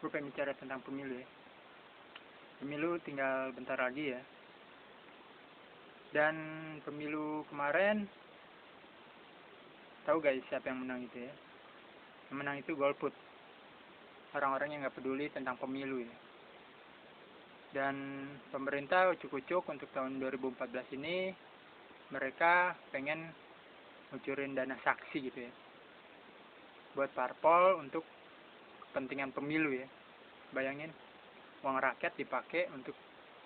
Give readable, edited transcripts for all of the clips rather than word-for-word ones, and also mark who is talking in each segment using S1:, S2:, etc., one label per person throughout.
S1: gue pengen bicara tentang pemilu ya. Pemilu tinggal bentar lagi ya. Dan pemilu kemarin, tahu guys siapa yang menang itu ya? Yang menang itu golput. Orang-orang yang nggak peduli tentang pemilu ya. Dan pemerintah ucuk-ucuk untuk tahun 2014 ini, mereka pengen ngucurin dana saksi gitu ya. Buat parpol untuk kepentingan pemilu ya. Bayangin, uang rakyat dipakai untuk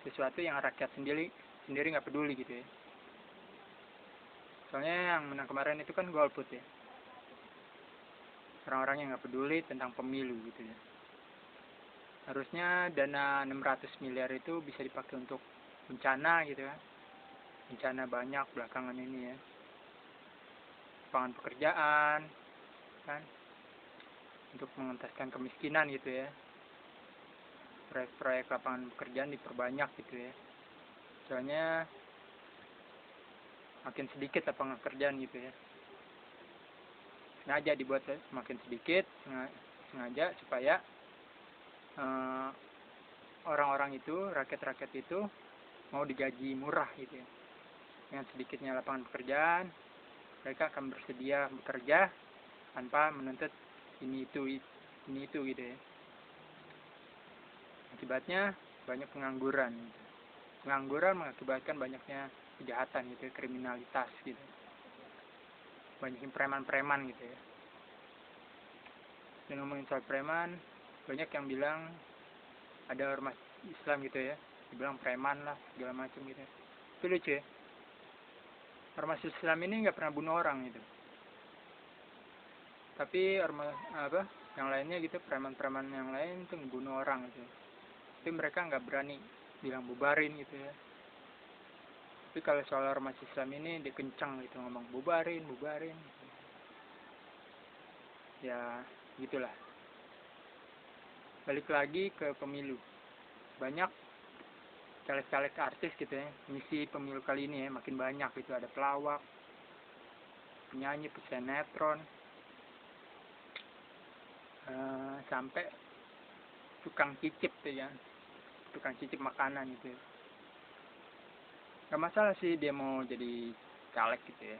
S1: sesuatu yang rakyat sendiri nggak peduli gitu ya. Soalnya yang menang kemarin itu kan golput ya. Orang-orang yang nggak peduli tentang pemilu gitu ya. Harusnya dana 600 miliar itu bisa dipakai untuk bencana gitu ya. Bencana banyak belakangan ini ya. Lapangan pekerjaan kan, untuk mengentaskan kemiskinan gitu ya. Proyek-proyek lapangan pekerjaan diperbanyak gitu ya. Soalnya makin sedikit lapangan pekerjaan gitu ya. Sengaja dibuat semakin sedikit, sengaja supaya orang-orang itu, rakyat-rakyat itu mau digaji murah gitu ya. Dengan sedikitnya lapangan pekerjaan, mereka akan bersedia bekerja tanpa menuntut ini itu gitu ya. Akibatnya banyak pengangguran gitu. Pengangguran mengakibatkan banyaknya kejahatan gitu ya, kriminalitas gitu. Banyak preman-preman gitu ya. Dan ngomongin soal preman, banyak yang bilang ada ormas Islam gitu ya, dibilang preman lah segala macam gitu ya. Itu lucu ya. Ormas Islam ini nggak pernah bunuh orang gitu. Tapi ormas yang lainnya gitu, preman-preman yang lain tuh ngebunuh orang gitu. Tapi mereka nggak berani bilang bubarin gitu ya. Tapi kalau soal ormas Islam ini dia kencang gitu ngomong bubarin. Ya gitulah. Balik lagi ke pemilu. Banyak caleg-caleg artis gitu ya, misi pemilu kali ini ya, makin banyak gitu. Ada pelawak, penyanyi, pesinetron, sampai tukang cicip tuh ya, tukang cicip makanan gitu ya. Gak masalah sih dia mau jadi caleg gitu ya.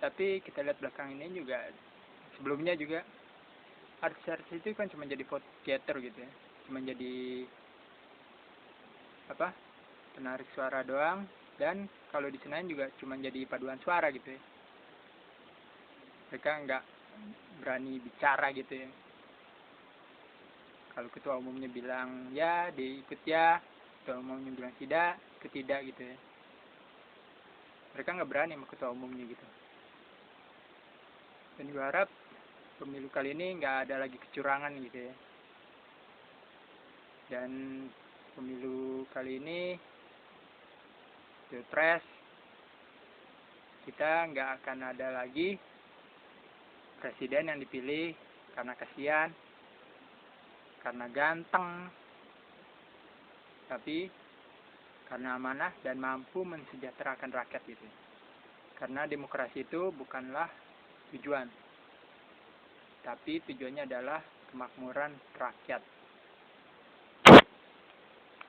S1: Tapi kita lihat belakang ini juga, sebelumnya juga artis-artis itu kan cuma jadi vote getter gitu ya, cuma jadi penarik suara doang. Dan kalau di Senayan juga cuma jadi paduan suara gitu ya. Mereka nggak berani bicara gitu ya. Kalau ketua umumnya bilang ya diikut ya, ketua umumnya bilang tidak, ketidak gitu ya. Mereka nggak berani sama ketua umumnya gitu. Dan gue harap pemilu kali ini nggak ada lagi kecurangan gitu ya. Dan pemilu kali ini Pilpres kita nggak akan ada lagi presiden yang dipilih karena kasihan, karena ganteng, tapi karena amanah dan mampu mensejahterakan rakyat gitu. Karena demokrasi itu bukanlah tujuan, tapi tujuannya adalah kemakmuran rakyat.